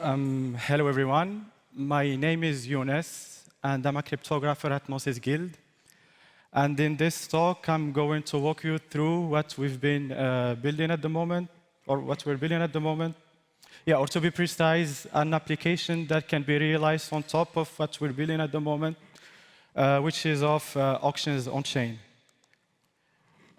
Hello, everyone. My name is Younes, and I'm a cryptographer at Gnosis Guild. And in this talk, I'm going to walk you through what we've been building at the moment, or what we're building at the moment. Yeah, or to be precise, an application that can be realized on top of what we're building at the moment, which is of auctions on-chain.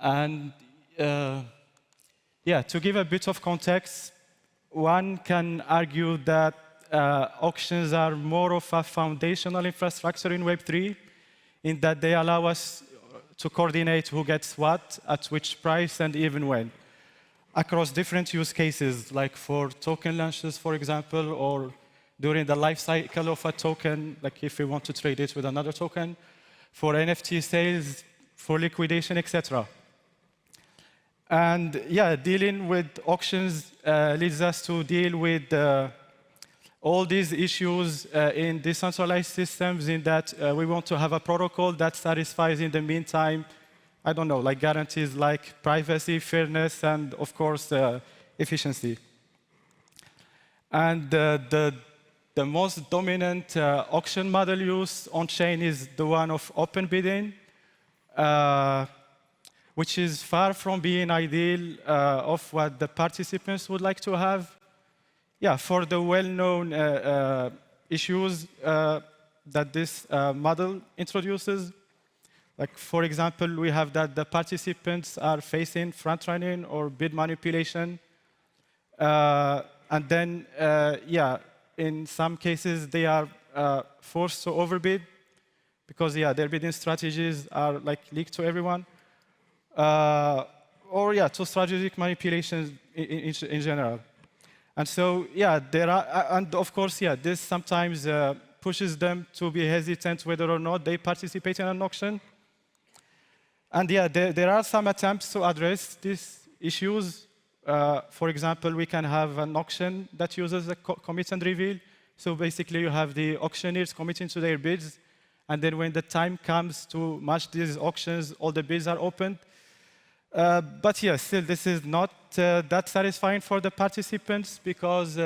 And yeah, to give a bit of context, one can argue that auctions are more of a foundational infrastructure in Web3, in that they allow us to coordinate who gets what, at which price, and even when, across different use cases, like for token launches, for example, or during the life cycle of a token, like if we want to trade it with another token, for NFT sales, for liquidation, etc. And yeah, dealing with auctions leads us to deal with all these issues in decentralized systems, in that we want to have a protocol that satisfies in the meantime, I don't know, like guarantees like privacy, fairness, and of course, efficiency. And the most dominant auction model used on-chain is the one of open bidding, which is far from being ideal of what the participants would like to have. Yeah, for the well-known issues that this model introduces. Like, for example, we have that the participants are facing front-running or bid manipulation. And then, yeah, in some cases, they are forced to overbid because, yeah, their bidding strategies are like leaked to everyone. Or, yeah, to strategic manipulations in general. And so, yeah, there are, and of course, yeah, this sometimes pushes them to be hesitant whether or not they participate in an auction. And yeah, there are some attempts to address these issues. For example, we can have an auction that uses a commit and reveal. So basically, you have the auctioneers committing to their bids. And then when the time comes to match these auctions, all the bids are opened. But yeah, still, this is not that satisfying for the participants because,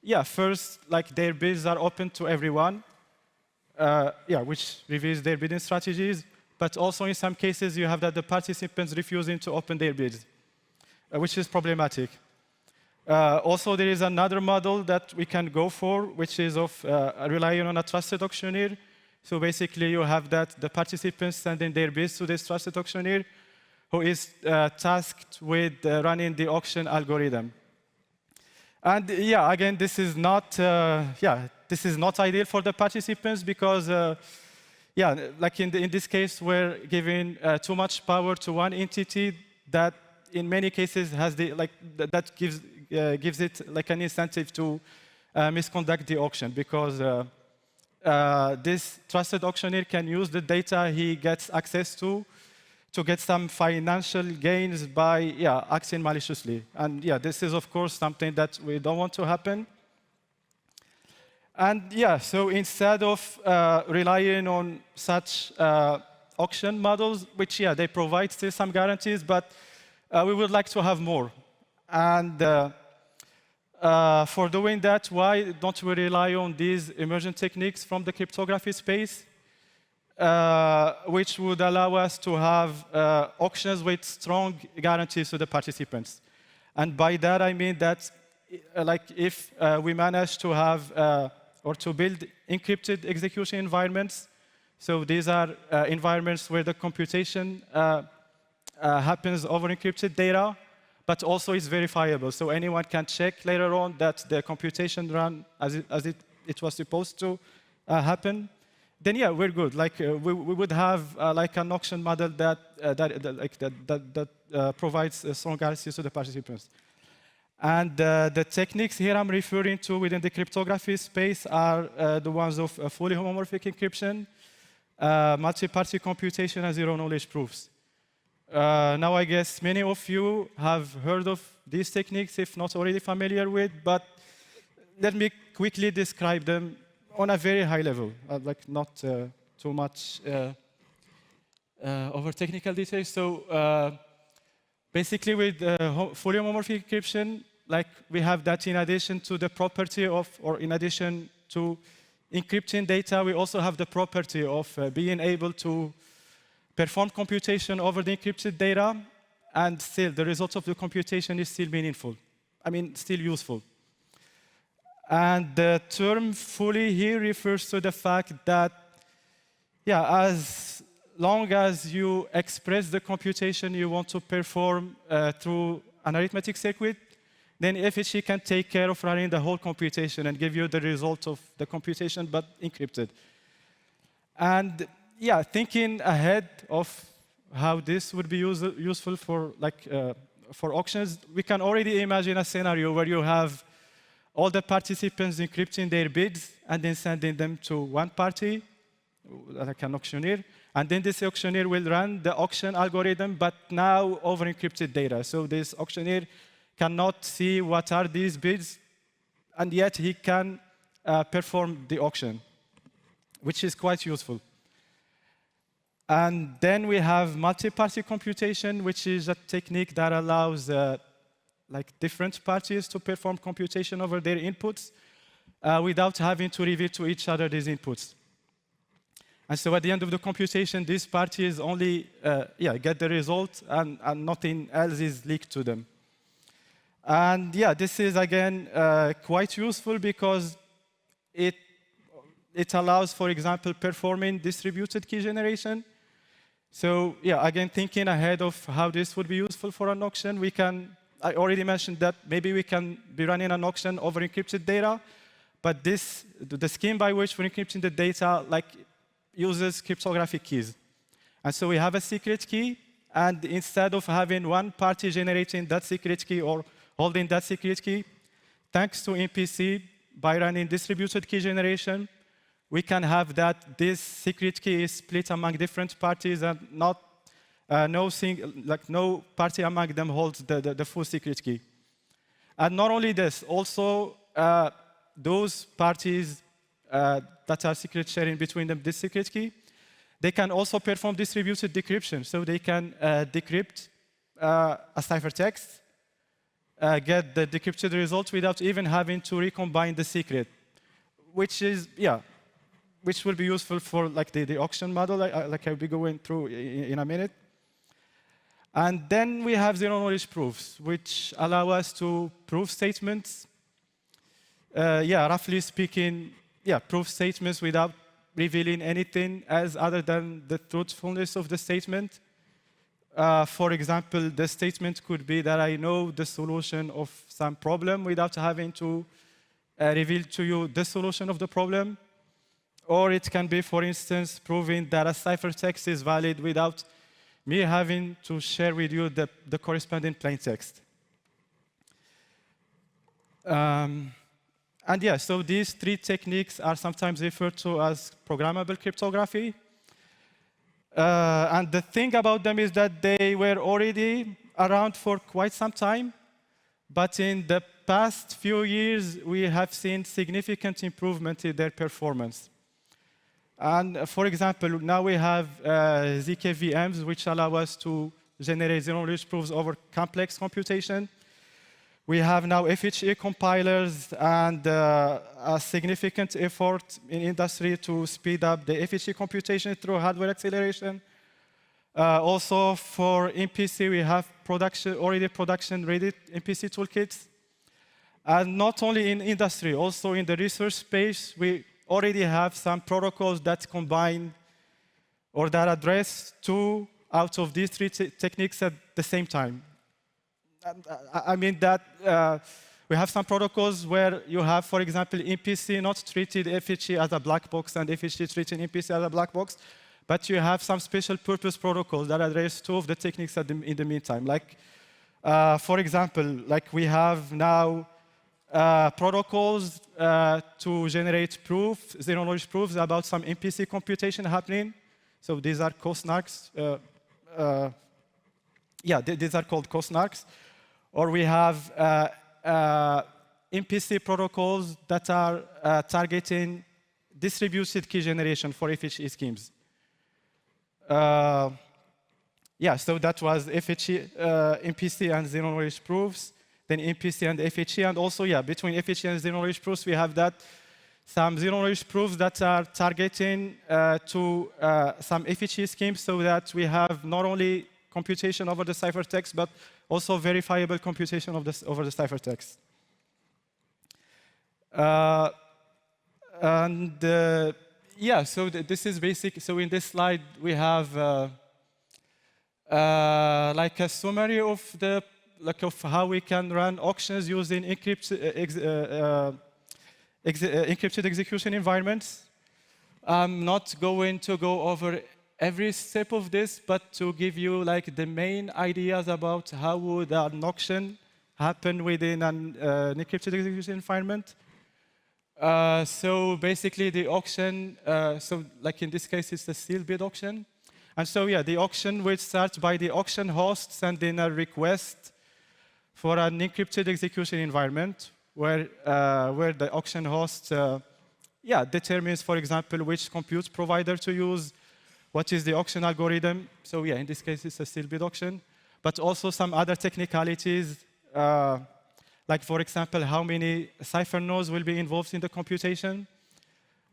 yeah, first, like their bids are open to everyone, yeah, which reveals their bidding strategies. But also, in some cases, you have that the participants refusing to open their bids, which is problematic. Also, there is another model that we can go for, which is of relying on a trusted auctioneer. So basically, you have that the participants sending their bids to this trusted auctioneer, who is tasked with running the auction algorithm. And yeah, again, this is not, yeah, this is not ideal for the participants because, yeah, like in this case, we're giving too much power to one entity that, in many cases, has the that gives it like an incentive to misconduct the auction because this trusted auctioneer can use the data he gets access to get some financial gains by, yeah, acting maliciously. And yeah, this is, of course, something that we don't want to happen. And yeah, so instead of relying on such auction models, which, yeah, they provide still some guarantees, but we would like to have more. And for doing that, why don't we rely on these emergent techniques from the cryptography space? Which would allow us to have auctions with strong guarantees to the participants. And by that, I mean that like if we manage to have or to build encrypted execution environments, so these are environments where the computation happens over encrypted data, but also is verifiable. So anyone can check later on that the computation ran as it was supposed to happen. Then yeah, we're good. Like we would have like an auction model that provides strong guarantees to the participants. And the techniques here I'm referring to within the cryptography space are the ones of fully homomorphic encryption, multi-party computation, and zero-knowledge proofs. Now, I guess many of you have heard of these techniques, if not already familiar with, but let me quickly describe them on a very high level, like not too much over technical details. So basically, with fully homomorphic encryption, like we have that in addition to the property of, or in addition to encrypting data, we also have the property of being able to perform computation over the encrypted data, and still the result of the computation is still meaningful. I mean, still useful. And the term fully here refers to the fact that, yeah, as long as you express the computation you want to perform through an arithmetic circuit, then FHE can take care of running the whole computation and give you the result of the computation, but encrypted. And yeah, thinking ahead of how this would be useful for for auctions, we can already imagine a scenario where you have all the participants encrypting their bids and then sending them to one party, like an auctioneer, and then this auctioneer will run the auction algorithm, but now over encrypted data. So this auctioneer cannot see what are these bids, and yet he can perform the auction, which is quite useful. And then we have multi-party computation, which is a technique that allows like different parties to perform computation over their inputs without having to reveal to each other these inputs. And so at the end of the computation, these parties only get the result, and nothing else is leaked to them. And yeah, this is again quite useful because it allows, for example, performing distributed key generation. So yeah, again, thinking ahead of how this would be useful for an auction, I already mentioned that maybe we can be running an auction over encrypted data, but the scheme by which we're encrypting the data uses cryptographic keys. And so we have a secret key, and instead of having one party generating that secret key or holding that secret key, thanks to MPC, by running distributed key generation, we can have that this secret key is split among different parties, and no party among them holds the full secret key. And not only this, also those parties that are secret sharing between them this secret key, they can also perform distributed decryption. So they can decrypt a ciphertext, get the decrypted result without even having to recombine the secret, which will be useful for the auction model, I'll be going through in a minute. And then we have zero-knowledge proofs, which allow us to prove statements. Roughly speaking, prove statements without revealing anything else other than the truthfulness of the statement. For example, the statement could be that I know the solution of some problem without having to reveal to you the solution of the problem. Or it can be, for instance, proving that a ciphertext is valid without me having to share with you the corresponding plain text. So these three techniques are sometimes referred to as programmable cryptography. And the thing about them is that they were already around for quite some time, but in the past few years, we have seen significant improvement in their performance. And for example, now we have ZKVMs, which allow us to generate zero-knowledge proofs over complex computation. We have now FHE compilers and a significant effort in industry to speed up the FHE computation through hardware acceleration. Also for MPC, we have already production-ready MPC toolkits. And not only in industry, also in the research space, we already have some protocols that combine or that address 2 out of these 3 techniques at the same time. I mean that we have some protocols where you have, for example, MPC not treated FHE as a black box and FHE treating MPC as a black box, but you have some special purpose protocols that address 2 of the techniques in the meantime. For example, we have now protocols to generate zero-knowledge proofs about some MPC computation happening. So these are COSNARCs. These are called COSNARCs. Or we have MPC protocols that are targeting distributed key generation for FHE schemes. So that was FHE, MPC, and zero-knowledge proofs. then MPC and FHE, and also, yeah, between FHE and zero-knowledge proofs, we have that some zero-knowledge proofs that are targeting to some FHE schemes so that we have not only computation over the ciphertext, but also verifiable computation of over the ciphertext. Yeah, so this is basic. So in this slide, we have like a summary of the of how we can run auctions using encrypted execution environments. I'm not going to go over every step of this, but to give you like the main ideas about how would an auction happen within an encrypted execution environment. So basically the auction, so like in this case, it's the sealed bid auction. And so yeah, the auction will start by the auction host sending a request for an encrypted execution environment where the auction host determines, for example, which compute provider to use, what is the auction algorithm. So yeah, in this case, it's a sealed bid auction. But also some other technicalities, like for example, how many cipher nodes will be involved in the computation.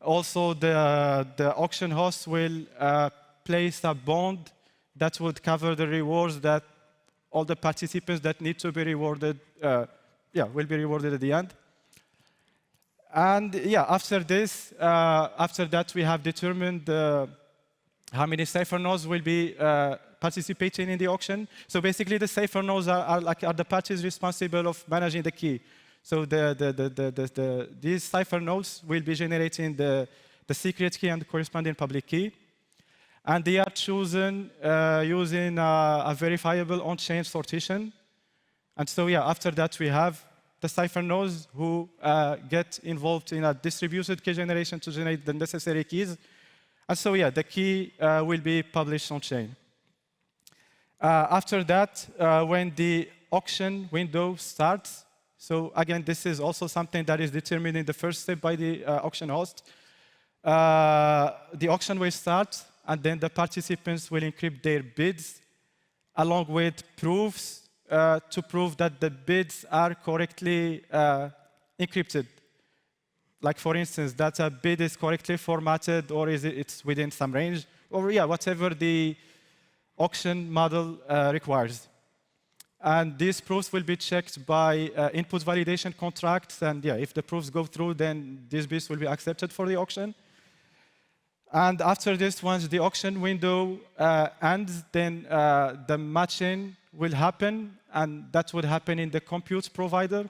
Also, the auction host will place a bond that would cover the rewards that all the participants that need to be rewarded, will be rewarded at the end. And yeah, after this, after that, we have determined how many cipher nodes will be participating in the auction. So basically, the cipher nodes are the parties responsible of managing the key. So these cipher nodes will be generating the secret key and the corresponding public key. And they are chosen using a verifiable on-chain sortation. And so yeah, after that, we have the cipher nodes who get involved in a distributed key generation to generate the necessary keys. And so yeah, the key will be published on-chain. After that, when the auction window starts, so again, this is also something that is determined in the first step by the auction host. The auction will start, and then the participants will encrypt their bids along with proofs to prove that the bids are correctly encrypted. Like for instance, that a bid is correctly formatted, or it's within some range, or yeah, whatever the auction model requires. And these proofs will be checked by input validation contracts, and yeah, if the proofs go through, then these bids will be accepted for the auction. And after this, once the auction window ends, then the matching will happen, and that would happen in the compute provider.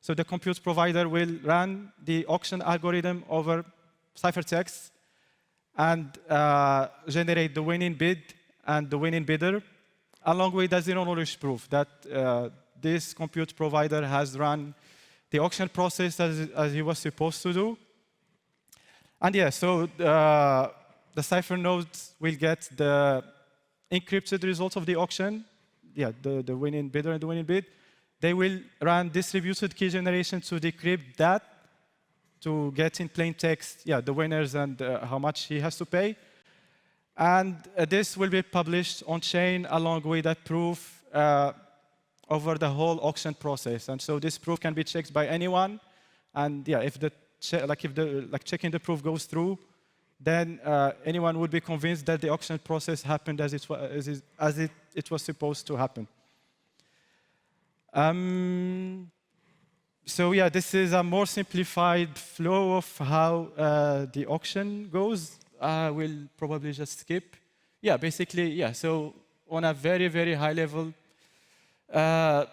So the compute provider will run the auction algorithm over ciphertext and generate the winning bid and the winning bidder, along with a zero-knowledge proof that this compute provider has run the auction process as he was supposed to do. And yeah, so the cipher nodes will get the encrypted results of the auction, yeah, the winning bidder and the winning bid. They will run distributed key generation to decrypt that, to get in plain text, yeah, the winners and how much he has to pay. And this will be published on-chain along with a proof over the whole auction process. And so this proof can be checked by anyone. And yeah, if checking the proof goes through, then anyone would be convinced that the auction process happened as it was supposed to happen. So yeah, this is a more simplified flow of how the auction goes. I will probably just skip. Yeah, basically, yeah, so on a very, very high level, yeah,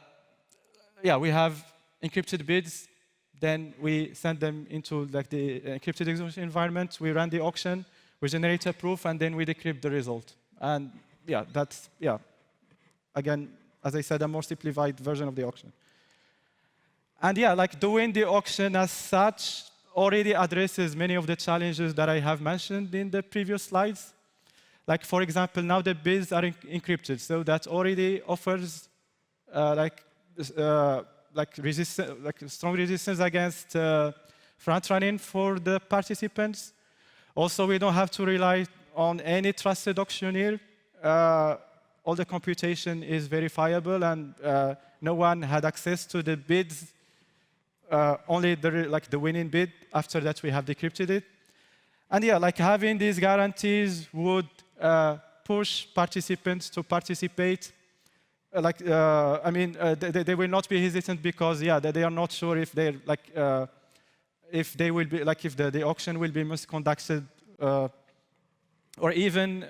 we have encrypted bids. Then we send them into like the encrypted execution environment. We run the auction, we generate a proof, and then we decrypt the result. And yeah, that's, yeah, again, as I said, a more simplified version of the auction. And yeah, like doing the auction as such already addresses many of the challenges that I have mentioned in the previous slides. Like for example, now the bids are encrypted, so that already offers strong resistance against front running for the participants. Also, we don't have to rely on any trusted auctioneer. all the computation is verifiable, and no one had access to the bids, only the winning bid. After that, we have decrypted it. And yeah, like having these guarantees would push participants to participate. They will not be hesitant because, yeah, they are not sure if they're if they will be if the auction will be misconducted, or even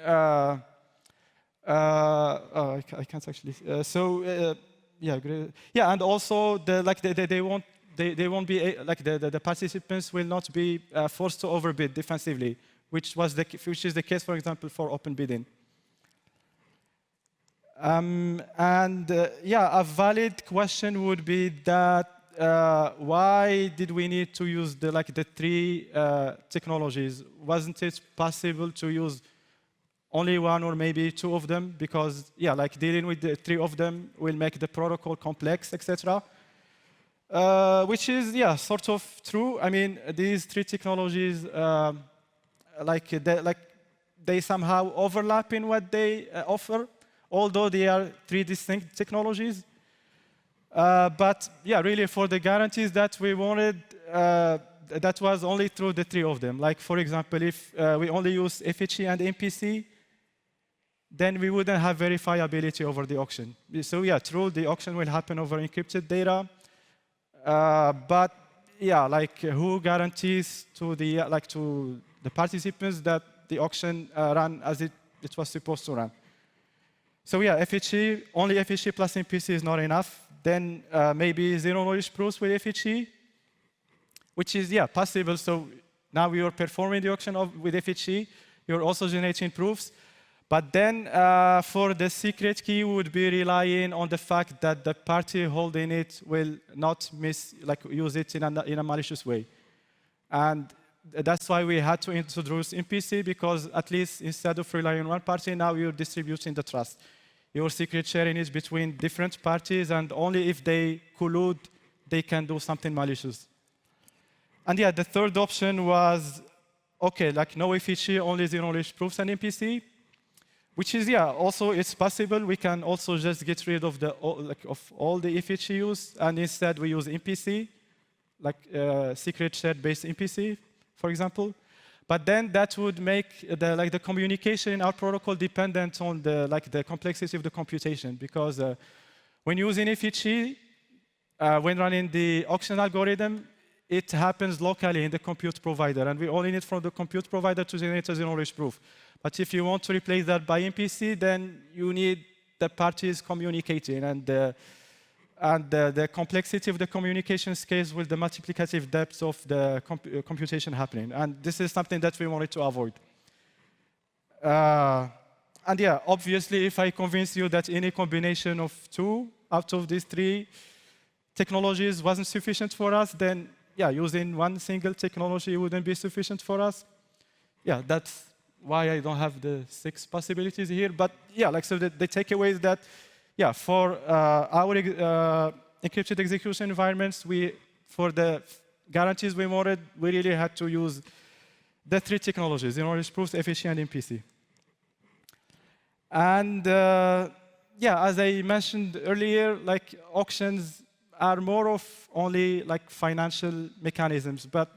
I can't actually. Yeah, and also they won't be the participants will not be forced to overbid defensively, which is the case, for example, for open bidding. A valid question would be that why did we need to use the three technologies? Wasn't it possible to use only one or maybe two of them? Because dealing with the three of them will make the protocol complex, etc. Which is sort of true. I mean, these three technologies they somehow overlap in what they offer, although they are three distinct technologies. But really for the guarantees that we wanted, that was only through the three of them. Like, for example, if we only use FHE and MPC, then we wouldn't have verifiability over the auction. So true, the auction will happen over encrypted data. But who guarantees to the participants that the auction ran as it was supposed to run? So FHE, only FHE plus MPC is not enough. Then maybe zero-knowledge proofs with FHE, which is possible. So now we are performing the auction with FHE. You're also generating proofs. But then for the secret key, we would be relying on the fact that the party holding it will not use it in a malicious way. And that's why we had to introduce MPC, because at least instead of relying on one party, now you're distributing the trust. Your secret sharing is between different parties, and only if they collude, they can do something malicious. And the third option was, okay, no FHE, only zero-knowledge proofs and MPC, which is, also it's possible. We can also just get rid of all the FHE use, and instead we use MPC, secret shared-based MPC, for example. But then that would make the communication in our protocol dependent on the complexity of the computation, because when using FHE, when running the auction algorithm, it happens locally in the compute provider, and we only need from the compute provider to generate a zero-knowledge proof. But if you want to replace that by MPC, then you need the parties communicating, and the complexity of the communication scales with the multiplicative depth of the computation happening. And this is something that we wanted to avoid. Obviously, if I convince you that any combination of two out of these three technologies wasn't sufficient for us, then using one single technology wouldn't be sufficient for us. That's why I don't have the 6 possibilities here. But so the takeaway is that for our encrypted execution environments, for the guarantees we wanted, we really had to use the 3 technologies: zero-knowledge proofs, FHE, and MPC. And as I mentioned earlier, auctions are more of only financial mechanisms, but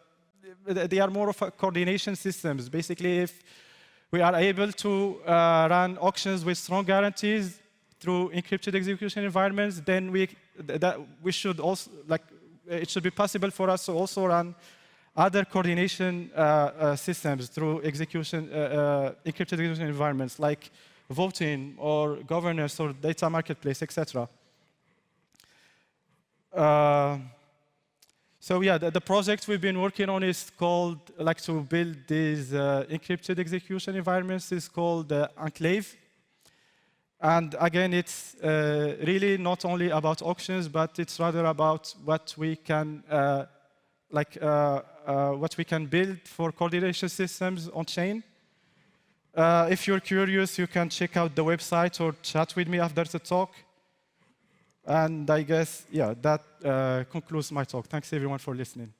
they are more of coordination systems. Basically, if we are able to run auctions with strong guarantees through encrypted execution environments, then we should also it should be possible for us to also run other coordination systems through encrypted execution environments, like voting or governance or data marketplace, etc. The project we've been working on is called, to build these encrypted execution environments, is called Enclave. And again, it's really not only about auctions, but it's rather about what we can build for coordination systems on chain. If you're curious, you can check out the website or chat with me after the talk. And I guess, that concludes my talk. Thanks everyone for listening.